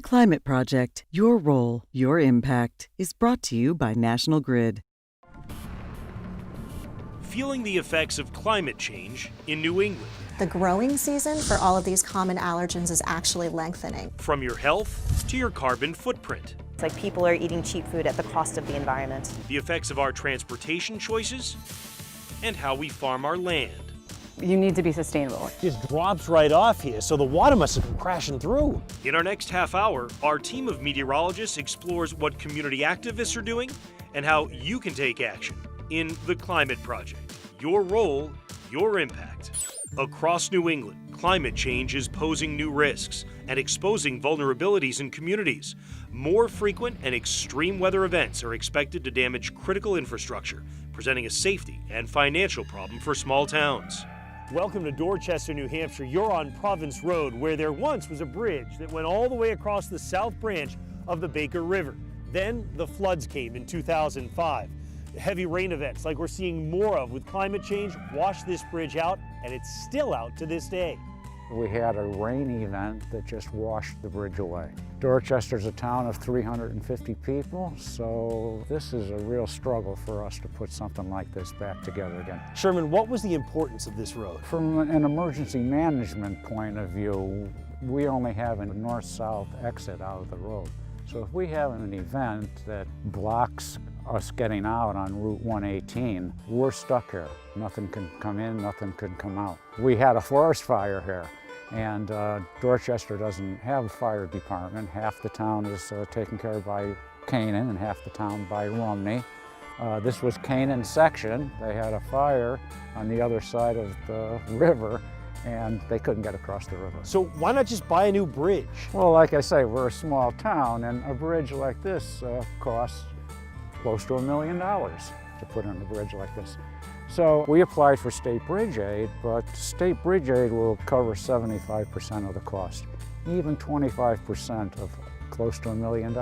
The Climate Project, your role, your impact, is brought to you by National Grid. Feeling the effects of climate change in New England. The growing season for all of these common allergens is actually lengthening. From your health to your carbon footprint. It's like people are eating cheap food at the cost of the environment. The effects of our transportation choices and how we farm our land. You need to be sustainable. It just drops right off here, so the water must have come crashing through. In our next half hour, our team of meteorologists explores what community activists are doing and how you can take action in The Climate Project. Your role, your impact. Across New England, climate change is posing new risks and exposing vulnerabilities in communities. More frequent and extreme weather events are expected to damage critical infrastructure, presenting a safety and financial problem for small towns. Welcome to Dorchester, New Hampshire. You're on Province Road, where there once was a bridge that went all the way across the south branch of the Baker River. Then the floods came in 2005. Heavy rain events, like we're seeing more of with climate change, washed this bridge out, and it's still out to this day. We had a rain event that just washed the bridge away. Dorchester's a town of 350 people, so this is a real struggle for us to put something like this back together again. Sherman, what was the importance of this road? From an emergency management point of view, we only have a north-south exit out of the road. So if we have an event that blocks us getting out on Route 118, we're stuck here. Nothing can come in, nothing can come out. We had a forest fire here, and Dorchester doesn't have a fire department. Half the town is taken care of by Canaan and half the town by Rumney. This was Canaan's section. They had a fire on the other side of the river, and they couldn't get across the river. So why not just buy a new bridge? Well, like I say, we're a small town, and a bridge like this costs close to $1 million to put in a bridge like this. So we applied for state bridge aid, but state bridge aid will cover 75% of the cost. Even 25% of close to $1 million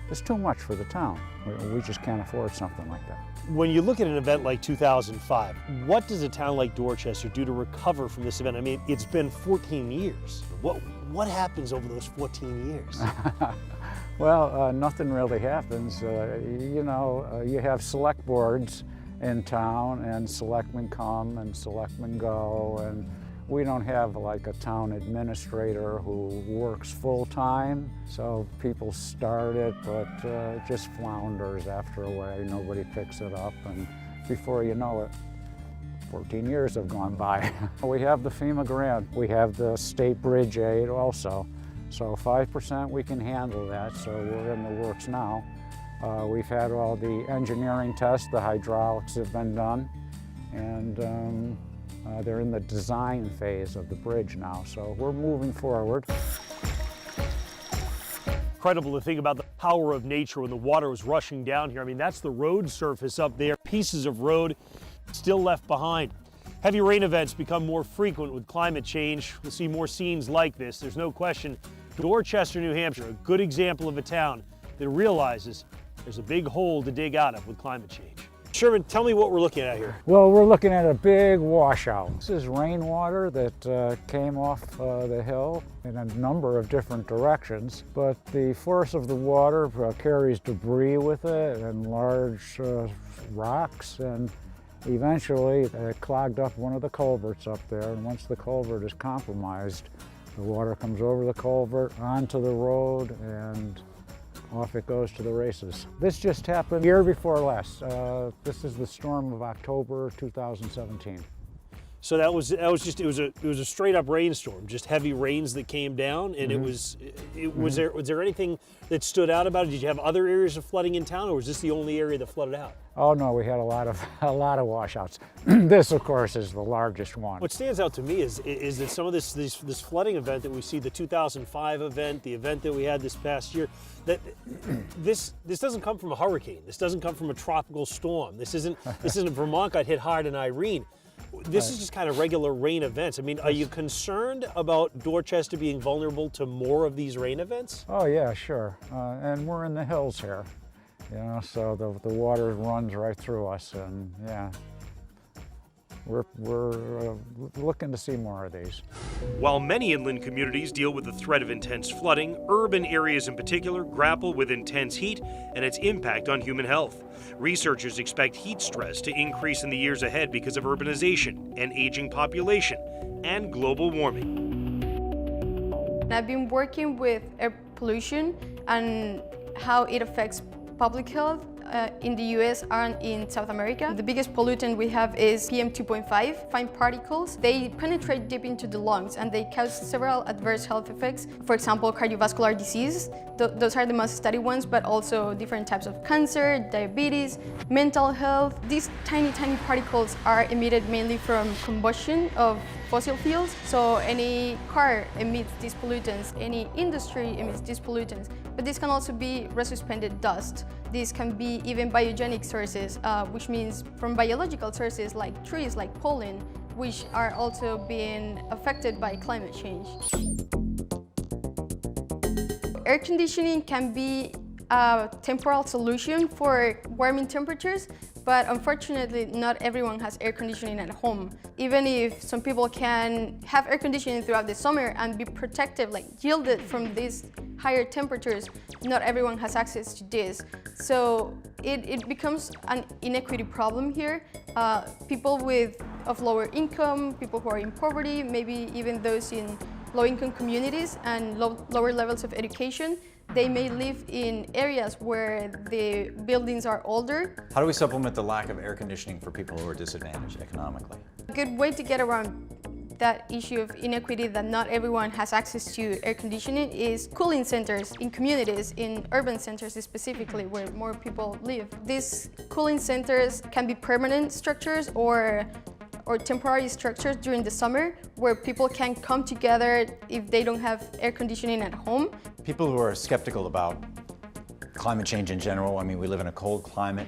is too much for the town. We just can't afford something like that. When you look at an event like 2005, what does a town like Dorchester do to recover from this event? I mean, it's been 14 years. What happens over those 14 years? Well, nothing really happens. You have select boards in town, and selectmen come and selectmen go, and we don't have like a town administrator who works full-time, so people start it, but it just flounders after a while. Nobody picks it up, and before you know it, 14 years have gone by. We have the FEMA grant. We have the state bridge aid also. So 5% we can handle that, so we're in the works now. We've had all the engineering tests, the hydraulics have been done, and they're in the design phase of the bridge now, so we're moving forward. Incredible to think about the power of nature when the water was rushing down here. I mean, that's the road surface up there, pieces of road still left behind. Heavy rain events become more frequent with climate change. We'll see more scenes like this, there's no question. Dorchester, New Hampshire, a good example of a town that realizes there's a big hole to dig out of with climate change. Sherman, tell me what we're looking at here. Well, we're looking at a big washout. This is rainwater that came off the hill in a number of different directions, but the force of the water carries debris with it and large rocks, and eventually it clogged up one of the culverts up there, and once the culvert is compromised, the water comes over the culvert, onto the road, and off it goes to the races. This just happened year before last. This is the storm of October 2017. So it was a straight up rainstorm, just heavy rains that came down, and was there anything that stood out about it? Did you have other areas of flooding in town, or was this the only area that flooded out? Oh no, we had a lot of washouts. This, of course, is the largest one. What stands out to me is that some of this flooding event that we see, the 2005 event, the event that we had this past year, that this doesn't come from a hurricane. This doesn't come from a tropical storm. This isn't Vermont got hit hard in Irene. This is just kind of regular rain events. I mean, are you concerned about Dorchester being vulnerable to more of these rain events? Oh yeah, sure. And we're in the hills here, so the water runs right through us, and yeah. we're looking to see more of these. While many inland communities deal with the threat of intense flooding, urban areas in particular grapple with intense heat and its impact on human health. Researchers expect heat stress to increase in the years ahead because of urbanization, an aging population, and global warming. I've been working with air pollution and how it affects public health in the US and in South America. The biggest pollutant we have is PM 2.5, fine particles. They penetrate deep into the lungs and they cause several adverse health effects. For example, cardiovascular disease. Those are the most studied ones, but also different types of cancer, diabetes, mental health. These tiny particles are emitted mainly from combustion of fossil fuels. So any car emits these pollutants, any industry emits these pollutants, but this can also be resuspended dust. This can be even biogenic sources, which means from biological sources like trees, like pollen, which are also being affected by climate change. Air conditioning can be a temporal solution for warming temperatures, but unfortunately not everyone has air conditioning at home. Even if some people can have air conditioning throughout the summer and be protected, like shielded from these higher temperatures, not everyone has access to this. So it becomes an inequity problem here. People of lower income, people who are in poverty, maybe even those in low-income communities and lower levels of education, they may live in areas where the buildings are older. How do we supplement the lack of air conditioning for people who are disadvantaged economically? A good way to get around that issue of inequity that not everyone has access to air conditioning is cooling centers in communities, in urban centers specifically, where more people live. These cooling centers can be permanent structures or temporary structures during the summer where people can come together if they don't have air conditioning at home. People who are skeptical about climate change in general, I mean, we live in a cold climate.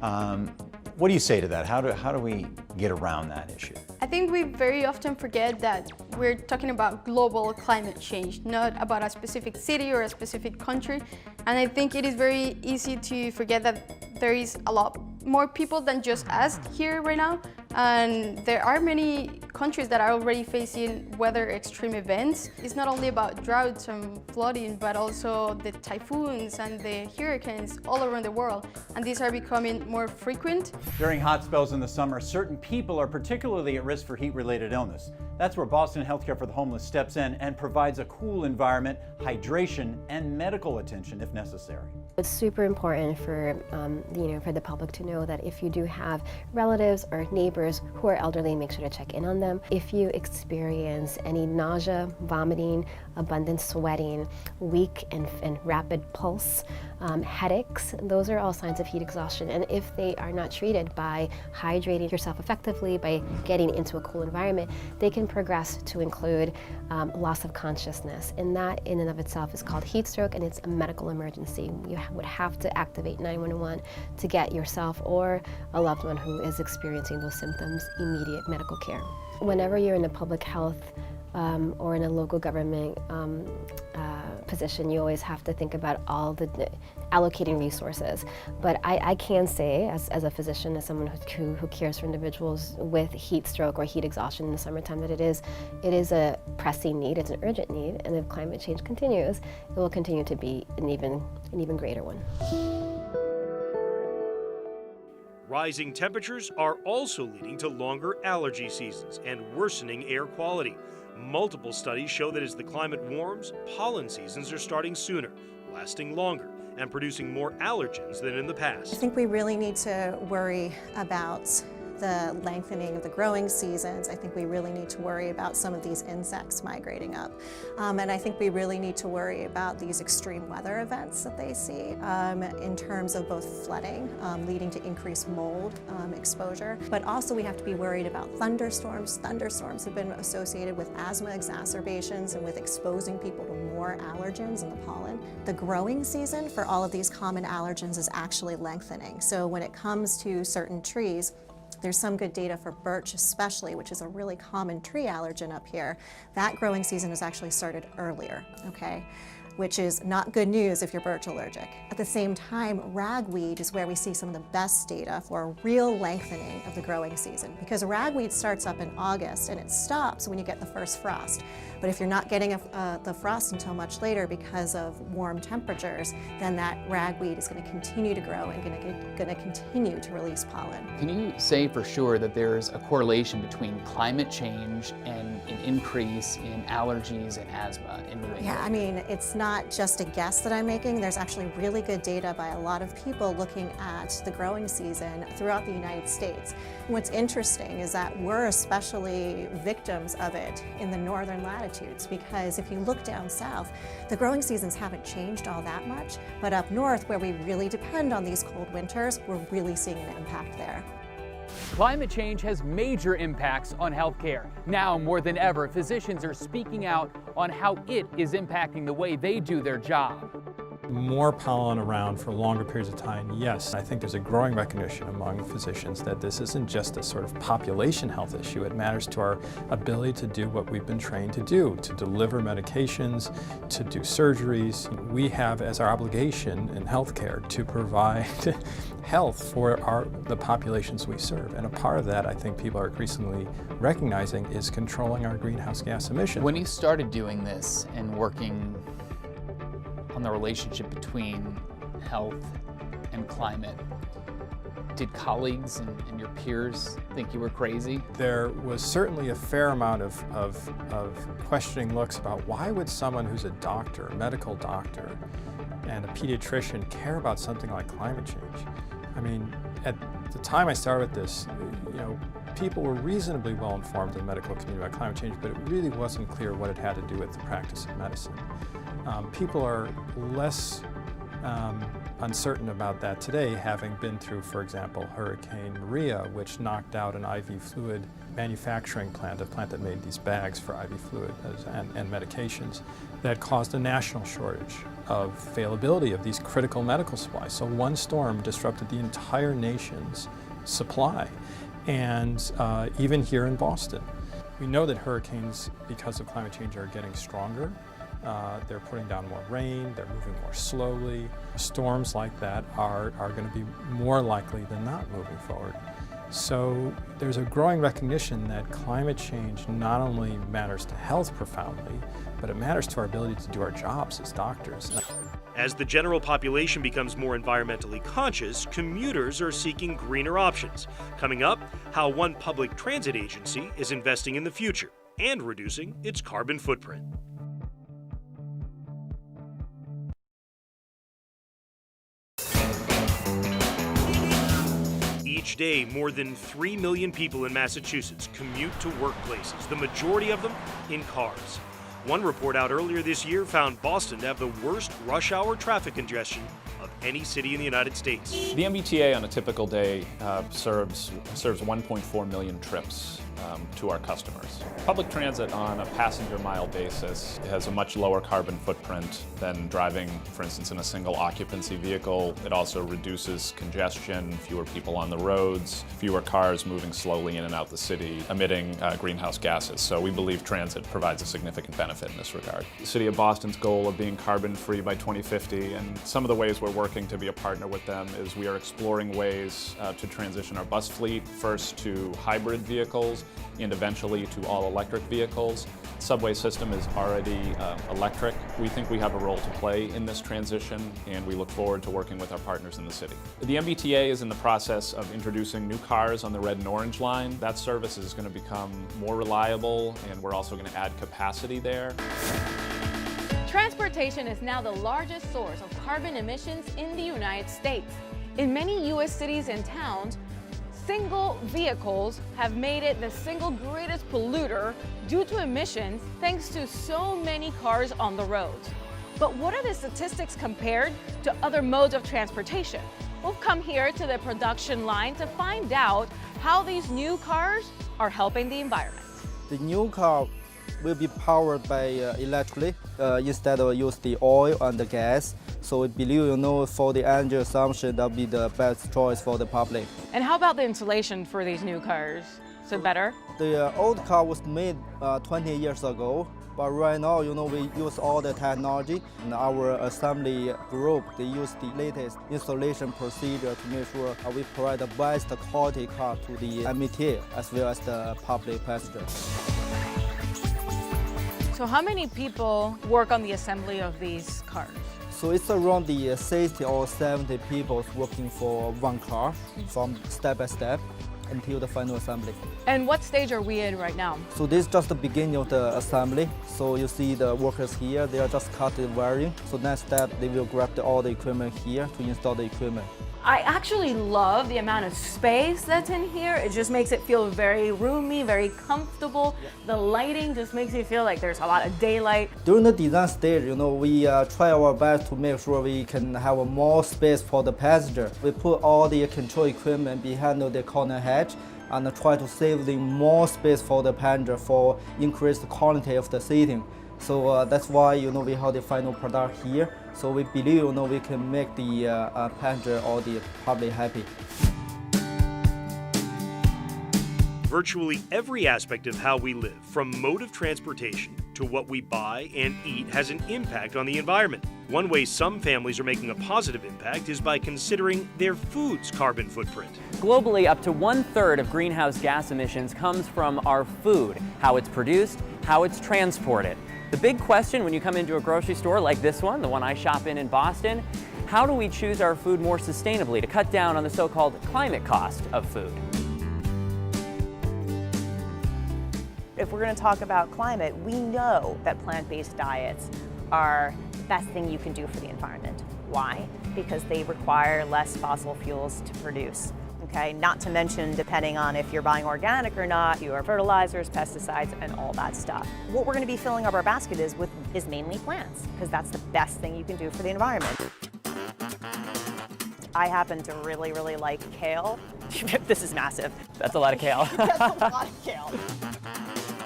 What do you say to that? How do we get around that issue? I think we very often forget that we're talking about global climate change, not about a specific city or a specific country. And I think it is very easy to forget that there is a lot more people than just us here right now. And there are many countries that are already facing weather extreme events. It's not only about droughts and flooding, but also the typhoons and the hurricanes all around the world. And these are becoming more frequent. During hot spells in the summer, certain people are particularly at risk for heat-related illness. That's where Boston Healthcare for the Homeless steps in and provides a cool environment, hydration, and medical attention if necessary. It's super important for for the public to know that if you do have relatives or neighbors who are elderly, make sure to check in on them. If you experience any nausea, vomiting, abundant sweating, weak and rapid pulse, headaches, those are all signs of heat exhaustion. And if they are not treated by hydrating yourself effectively, by getting into a cool environment, they can progress to include loss of consciousness. And that in and of itself is called heat stroke, and it's a medical emergency. You would have to activate 911 to get yourself or a loved one who is experiencing those symptoms immediate medical care. Whenever you're in a public health or in a local government position, you always have to think about all the allocating resources. But I can say, as a physician, as someone who cares for individuals with heat stroke or heat exhaustion in the summertime, that it is a pressing need, it's an urgent need, and if climate change continues, it will continue to be an even greater one. Rising temperatures are also leading to longer allergy seasons and worsening air quality. Multiple studies show that as the climate warms, pollen seasons are starting sooner, lasting longer, and producing more allergens than in the past. I think we really need to worry about the lengthening of the growing seasons. I think we really need to worry about some of these insects migrating up. And I think we really need to worry about these extreme weather events that they see in terms of both flooding, leading to increased mold exposure, but also we have to be worried about thunderstorms. Thunderstorms have been associated with asthma exacerbations and with exposing people to more allergens in the pollen. The growing season for all of these common allergens is actually lengthening. So when it comes to certain trees, there's some good data for birch especially, which is a really common tree allergen up here. That growing season has actually started earlier, okay? which is not good news if you're birch allergic. At the same time, ragweed is where we see some of the best data for a real lengthening of the growing season, because ragweed starts up in August and it stops when you get the first frost. But if you're not getting the frost until much later because of warm temperatures, then that ragweed is going to continue to grow and going to continue to release pollen. Can you say for sure that there's a correlation between climate change and an increase in allergies and asthma in New England? Yeah, I mean, it's not just a guess that I'm making. There's actually really good data by a lot of people looking at the growing season throughout the United States. And what's interesting is that we're especially victims of it in the northern latitudes, because if you look down south, the growing seasons haven't changed all that much, but up north, where we really depend on these cold winters, we're really seeing an impact there. Climate change has major impacts on healthcare. Now more than ever, physicians are speaking out on how it is impacting the way they do their job. More pollen around for longer periods of time, yes. I think there's a growing recognition among physicians that this isn't just a sort of population health issue. It matters to our ability to do what we've been trained to do, to deliver medications, to do surgeries. We have as our obligation in healthcare to provide health for the populations we serve. And a part of that, I think people are increasingly recognizing, is controlling our greenhouse gas emissions. When you started doing this and working on the relationship between health and climate, did colleagues and your peers think you were crazy? There was certainly a fair amount of questioning looks about why would someone who's a doctor, a medical doctor, and a pediatrician care about something like climate change. I mean, at the time I started this, people were reasonably well informed in the medical community about climate change, but it really wasn't clear what it had to do with the practice of medicine. People are less uncertain about that today, having been through, for example, Hurricane Maria, which knocked out an IV fluid manufacturing plant, a plant that made these bags for IV fluid and medications, that caused a national shortage of availability of these critical medical supplies. So one storm disrupted the entire nation's supply, and even here in Boston. We know that hurricanes, because of climate change, are getting stronger. They're putting down more rain, they're moving more slowly. Storms like that are going to be more likely than not moving forward. So there's a growing recognition that climate change not only matters to health profoundly, but it matters to our ability to do our jobs as doctors. As the general population becomes more environmentally conscious, commuters are seeking greener options. Coming up, how one public transit agency is investing in the future and reducing its carbon footprint. Each day, more than 3 million people in Massachusetts commute to workplaces, the majority of them in cars. One report out earlier this year found Boston to have the worst rush hour traffic congestion of any city in the United States. The MBTA on a typical day serves 1.4 million trips to our customers. Public transit on a passenger mile basis has a much lower carbon footprint than driving, for instance, in a single occupancy vehicle. It also reduces congestion, fewer people on the roads, fewer cars moving slowly in and out the city, emitting greenhouse gases. So we believe transit provides a significant benefit in this regard. The City of Boston's goal of being carbon-free by 2050, and some of the ways we're working to be a partner with them is we are exploring ways to transition our bus fleet first to hybrid vehicles and eventually to all-electric vehicles. The subway system is already electric. We think we have a role to play in this transition, and we look forward to working with our partners in the city. The MBTA is in the process of introducing new cars on the red and orange line. That service is going to become more reliable, and we're also going to add capacity there. Transportation is now the largest source of carbon emissions in the United States. In many U.S. cities and towns, single vehicles have made it the single greatest polluter due to emissions thanks to so many cars on the roads. But what are the statistics compared to other modes of transportation? We've come here to the production line to find out how these new cars are helping the environment. The new car will be powered by electrically instead of use the oil and the gas. So we believe, for the energy consumption, that'll be the best choice for the public. And how about the insulation for these new cars? Is it better? The old car was made 20 years ago, But right now, we use all the technology. In our assembly group, they use the latest installation procedure to make sure we provide the best quality car to the material as well as the public passenger. So how many people work on the assembly of these cars? So it's around the 60 or 70 people working for one car from step by step until the final assembly. And what stage are we in right now? So this is just the beginning of the assembly. So you see the workers here, they are just cutting the wiring. So next step, they will grab all the equipment here to install the equipment. I actually love the amount of space that's in here. It just makes it feel very roomy, very comfortable. The lighting just makes it feel like there's a lot of daylight. During the design stage, we try our best to make sure we can have more space for the passenger. We put all the control equipment behind the corner hatch and try to save the more space for the passenger for increased quality of the seating. So that's why we have the final product here. So we believe we can make the passenger or the public happy. Virtually every aspect of how we live, from mode of transportation to what we buy and eat, has an impact on the environment. One way some families are making a positive impact is by considering their food's carbon footprint. Globally, up to 1/3 of greenhouse gas emissions comes from our food, how it's produced, how it's transported. The big question when you come into a grocery store like this one, the one I shop in Boston, how do we choose our food more sustainably to cut down on the so-called climate cost of food? If we're going to talk about climate, we know that plant-based diets are the best thing you can do for the environment. Why? Because they require less fossil fuels to produce. Okay, not to mention, depending on if you're buying organic or not, fewer fertilizers, pesticides, and all that stuff. What we're going to be filling up our basket is mainly plants, because that's the best thing you can do for the environment. I happen to really, really like kale. This is massive. That's a lot of kale. That's a lot of kale.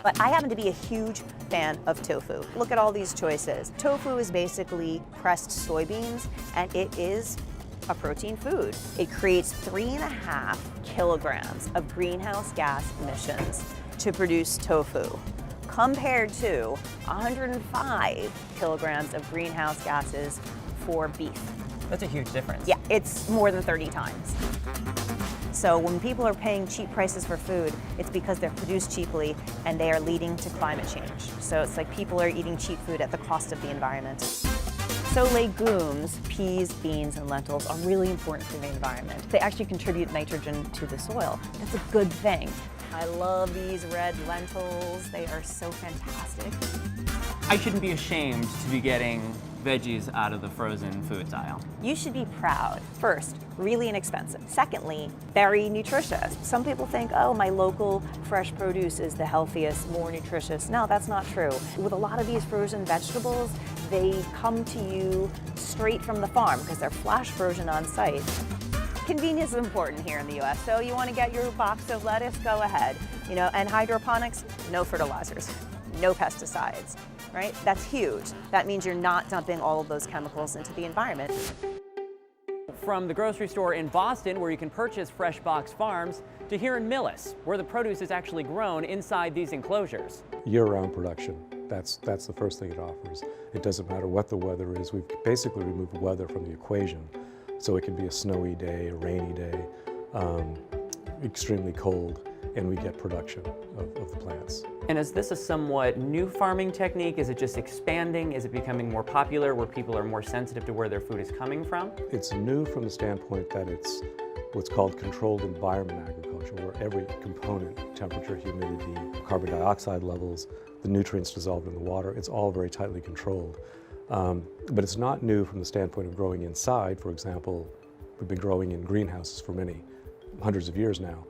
But I happen to be a huge fan of tofu. Look at all these choices. Tofu is basically pressed soybeans, and it is a protein food. It creates 3.5 kilograms of greenhouse gas emissions to produce tofu, compared to 105 kilograms of greenhouse gases for beef. That's a huge difference. Yeah, it's more than 30 times. So when people are paying cheap prices for food, it's because they're produced cheaply and they are leading to climate change. So it's like people are eating cheap food at the cost of the environment. So legumes, peas, beans, and lentils are really important for the environment. They actually contribute nitrogen to the soil. That's a good thing. I love these red lentils. They are so fantastic. I shouldn't be ashamed to be getting veggies out of the frozen foods aisle. You should be proud. First, really inexpensive. Secondly, very nutritious. Some people think, oh, my local fresh produce is the healthiest, more nutritious. No, that's not true. With a lot of these frozen vegetables, they come to you straight from the farm because they're flash frozen on site. Convenience is important here in the US, so you want to get your box of lettuce, go ahead. And hydroponics, no fertilizers, no pesticides. Right? That's huge. That means you're not dumping all of those chemicals into the environment. From the grocery store in Boston, where you can purchase fresh box farms, to here in Millis, where the produce is actually grown inside these enclosures. Year-round production. That's the first thing it offers. It doesn't matter what the weather is. We've basically removed weather from the equation. So it can be a snowy day, a rainy day, extremely cold, and we get production of the plants. And is this a somewhat new farming technique? Is it just expanding? Is it becoming more popular where people are more sensitive to where their food is coming from? It's new from the standpoint that it's what's called controlled environment agriculture, where every component, temperature, humidity, carbon dioxide levels, the nutrients dissolved in the water, it's all very tightly controlled. But it's not new from the standpoint of growing inside. For example, we've been growing in greenhouses for many hundreds of years now.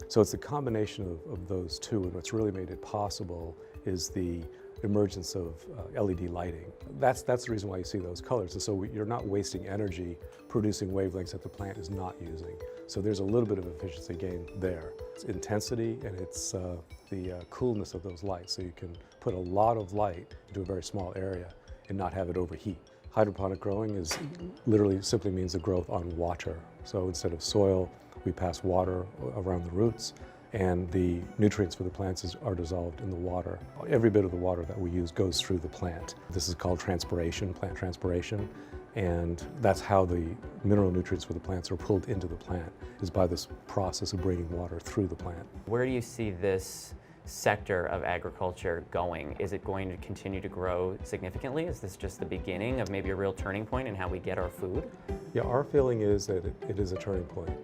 So it's the combination of those two, and what's really made it possible is the emergence of LED lighting. That's the reason why you see those colors. And so you're not wasting energy producing wavelengths that the plant is not using. So there's a little bit of efficiency gain there. It's intensity and it's the coolness of those lights. So you can put a lot of light into a very small area and not have it overheat. Hydroponic growing is literally simply means the growth on water. So instead of soil, we pass water around the roots, and the nutrients for the plants are dissolved in the water. Every bit of the water that we use goes through the plant. This is called transpiration, plant transpiration, and that's how the mineral nutrients for the plants are pulled into the plant, is by this process of bringing water through the plant. Where do you see this sector of agriculture going? Is it going to continue to grow significantly? Is this just the beginning of maybe a real turning point in how we get our food? Yeah, our feeling is that it is a turning point.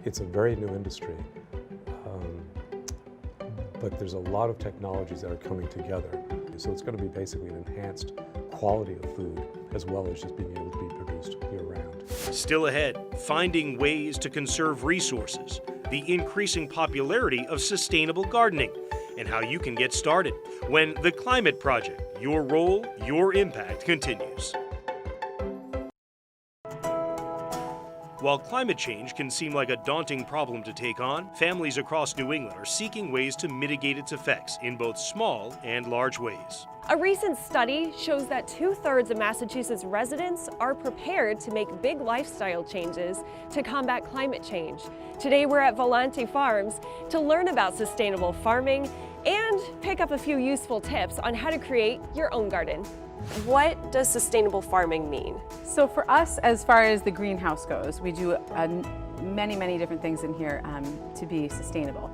It's a very new industry, but there's a lot of technologies that are coming together. So it's going to be basically an enhanced quality of food, as well as just being able to be produced year-round. Still ahead, finding ways to conserve resources, the increasing popularity of sustainable gardening, and how you can get started when The Climate Project, Your Role, Your Impact continues. While climate change can seem like a daunting problem to take on, families across New England are seeking ways to mitigate its effects in both small and large ways. A recent study shows that 2/3 of Massachusetts residents are prepared to make big lifestyle changes to combat climate change. Today we're at Volante Farms to learn about sustainable farming and pick up a few useful tips on how to create your own garden. What does sustainable farming mean? So for us, as far as the greenhouse goes, we do many different things in here to be sustainable.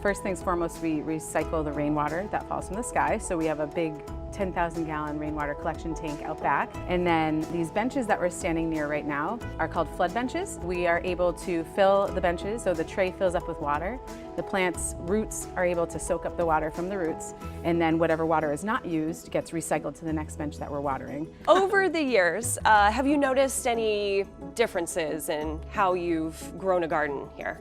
First things foremost, we recycle the rainwater that falls from the sky. So we have a big 10,000-gallon rainwater collection tank out back. And then these benches that we're standing near right now are called flood benches. We are able to fill the benches so the tray fills up with water. The plant's roots are able to soak up the water from the roots, and then whatever water is not used gets recycled to the next bench that we're watering. Over the years, have you noticed any differences in how you've grown a garden here?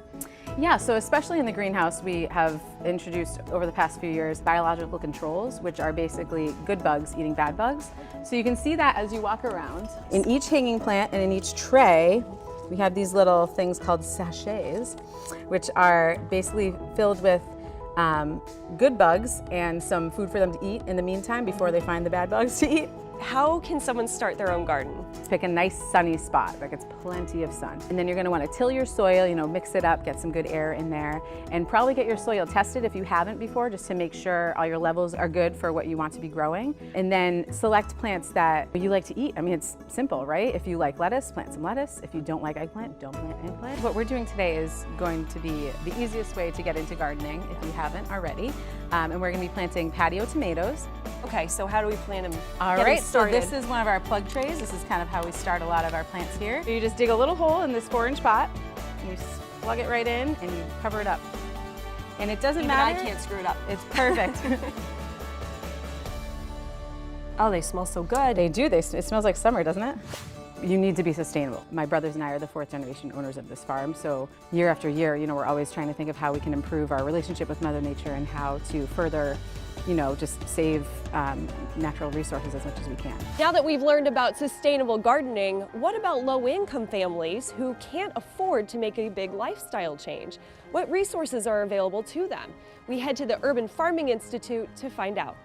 Yeah, so especially in the greenhouse, we have introduced over the past few years biological controls, which are basically good bugs eating bad bugs. So you can see that as you walk around. In each hanging plant and in each tray, we have these little things called sachets, which are basically filled with good bugs and some food for them to eat in the meantime before they find the bad bugs to eat. How can someone start their own garden? Pick a nice sunny spot that gets plenty of sun. And then you're gonna wanna till your soil, mix it up, get some good air in there, and probably get your soil tested if you haven't before, just to make sure all your levels are good for what you want to be growing. And then select plants that you like to eat. I mean, it's simple, right? If you like lettuce, plant some lettuce. If you don't like eggplant, don't plant eggplant. What we're doing today is going to be the easiest way to get into gardening if you haven't already. And we're gonna be planting patio tomatoes. Okay, so how do we plant them? All right, so this is one of our plug trays. This is kind of how we start a lot of our plants here. So you just dig a little hole in this 4-inch pot, and you plug it right in, and you cover it up. And it doesn't matter. I can't screw it up. It's perfect. Oh, they smell so good. They do. It smells like summer, doesn't it? You need to be sustainable. My brothers and I are the 4th generation owners of this farm, so year after year, we're always trying to think of how we can improve our relationship with Mother Nature and how to further, just save natural resources as much as we can. Now that we've learned about sustainable gardening, what about low-income families who can't afford to make a big lifestyle change? What resources are available to them? We head to the Urban Farming Institute to find out.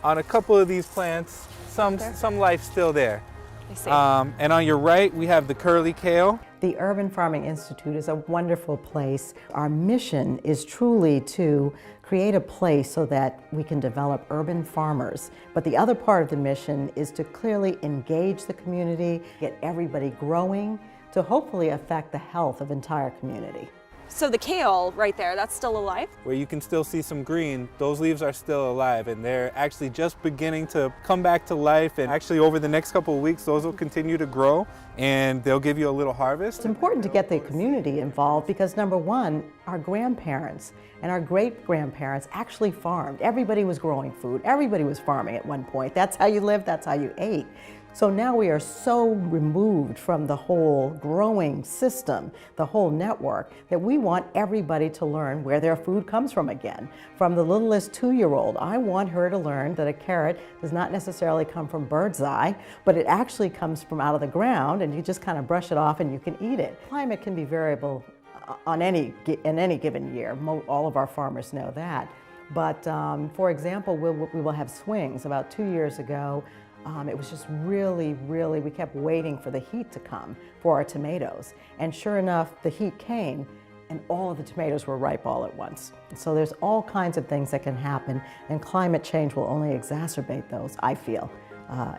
On a couple of these plants, some life's still there. I see. And on your right, we have the curly kale. The Urban Farming Institute is a wonderful place. Our mission is truly to create a place so that we can develop urban farmers. But the other part of the mission is to clearly engage the community, get everybody growing, to hopefully affect the health of entire community. So the kale right there, that's still alive? Where you can still see some green, those leaves are still alive, and they're actually just beginning to come back to life. And actually over the next couple of weeks, those will continue to grow and they'll give you a little harvest. It's important to get the community involved because, number one, our grandparents and our great-grandparents actually farmed. Everybody was growing food. Everybody was farming at one point. That's how you lived, that's how you ate. So now we are so removed from the whole growing system, the whole network, that we want everybody to learn where their food comes from again. From the littlest 2-year-old, I want her to learn that a carrot does not necessarily come from bird's eye, but it actually comes from out of the ground, and you just kind of brush it off and you can eat it. Climate can be variable in any given year. All of our farmers know that. But for example, we will have swings. About 2 years ago, it was just really, we kept waiting for the heat to come for our tomatoes. And sure enough, the heat came, and all of the tomatoes were ripe all at once. So there's all kinds of things that can happen, and climate change will only exacerbate those, I feel,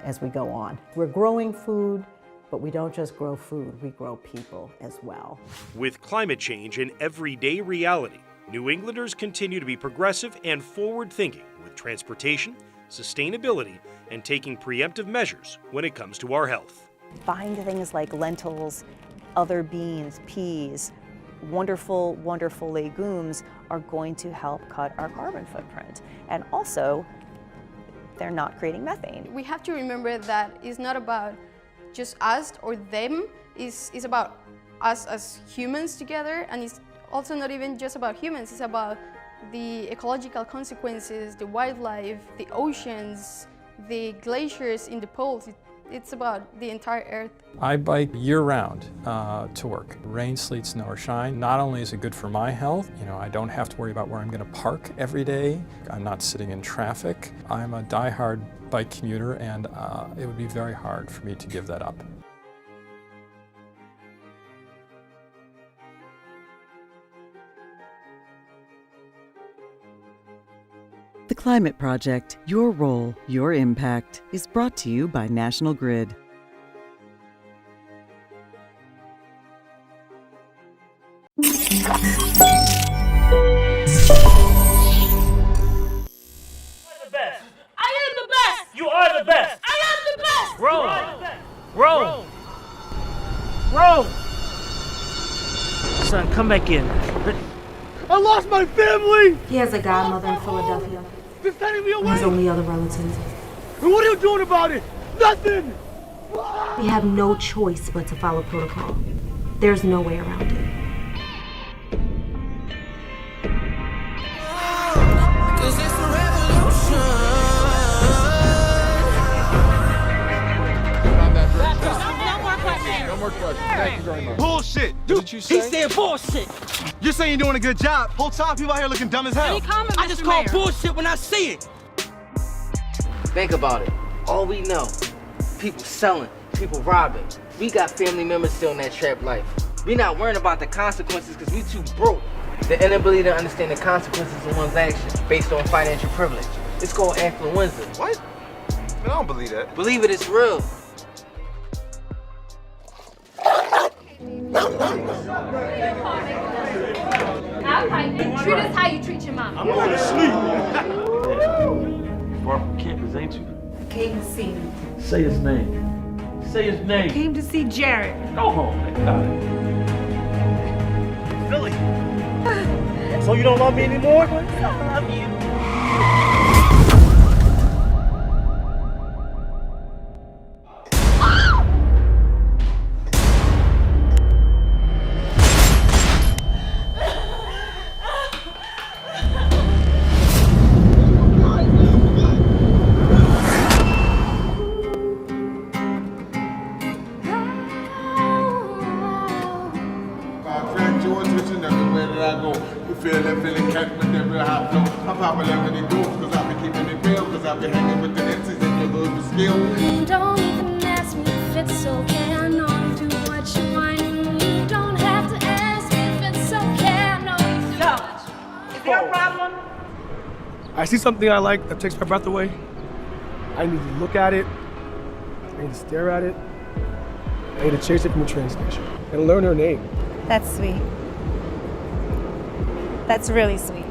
as we go on. We're growing food, but we don't just grow food, we grow people as well. With climate change an everyday reality, New Englanders continue to be progressive and forward-thinking with transportation, sustainability, and taking preemptive measures when it comes to our health. Buying things like lentils, other beans, peas, wonderful, wonderful legumes are going to help cut our carbon footprint. And also, they're not creating methane. We have to remember that it's not about just us or them, it's about us as humans together, and it's also not even just about humans, it's about the ecological consequences, the wildlife, the oceans, the glaciers in the poles. It's about the entire Earth. I bike year-round to work. Rain, sleet, snow, or shine. Not only is it good for my health, I don't have to worry about where I'm going to park every day. I'm not sitting in traffic. I'm a die-hard bike commuter, and it would be very hard for me to give that up. The Climate Project, Your Role, Your Impact, is brought to you by National Grid. Rome! Son, come back in. I lost my family! He has a godmother in Philadelphia. They're sending me away! His only other relative. And what are you doing about it? Nothing! We have no choice but to follow protocol. There's no way around it. Bullshit! He said bullshit! You're saying you're doing a good job. Whole time people out here looking dumb as hell. I just call bullshit when I see it. Think about it. All we know, people selling, people robbing. We got family members still in that trap life. We not worrying about the consequences because we too broke. The inability to understand the consequences of one's actions based on financial privilege. It's called affluenza. What? Man, I don't believe that. Believe it, it's real. Treat us how you treat your mom. I'm going to sleep. Far from campus, ain't you? Came to see me. Say his name. Say his name. Came to see Jared. Go home, Philly. So you don't love me anymore? I love you. Don't even ask me if it's okay. I know you do what you want. You don't have to ask me if it's okay. I know you do. So, is there a problem? I see something I like that takes my breath away. I need to look at it. I need to stare at it. I need to chase it from the train station and learn her name. That's sweet. That's really sweet.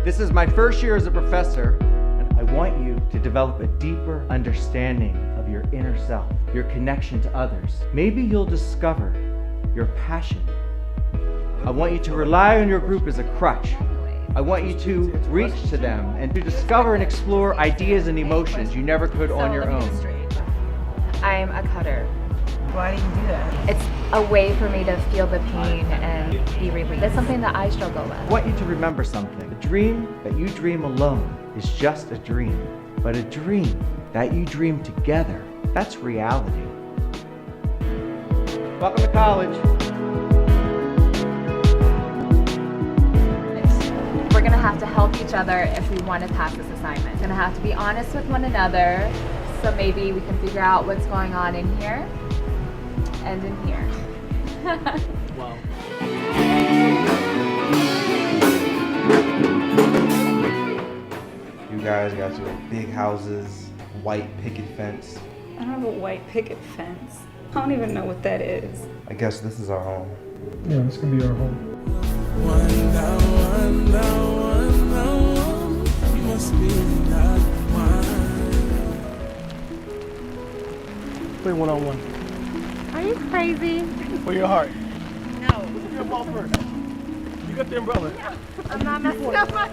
This is my first year as a professor, and I want you to develop a deeper understanding of your inner self, your connection to others. Maybe you'll discover your passion. I want you to rely on your group as a crutch. I want you to reach to them and to discover and explore ideas and emotions you never could on your own. I'm a cutter. Why do you do that? It's a way for me to feel the pain and be relieved. That's something that I struggle with. I want you to remember something. A dream that you dream alone is just a dream. But a dream that you dream together, that's reality. Welcome to college. We're gonna have to help each other if we want to pass this assignment. We're gonna have to be honest with one another, so maybe we can figure out what's going on in here and in here. Wow. You guys got your big houses, white picket fence. I have a white picket fence. I don't even know what that is. I guess this is our home. Yeah, this could be our home. You must be not one. Play one-on-one. Are you crazy? For your heart. No. Let's get a ball first. You got the umbrella. I'm not messing up my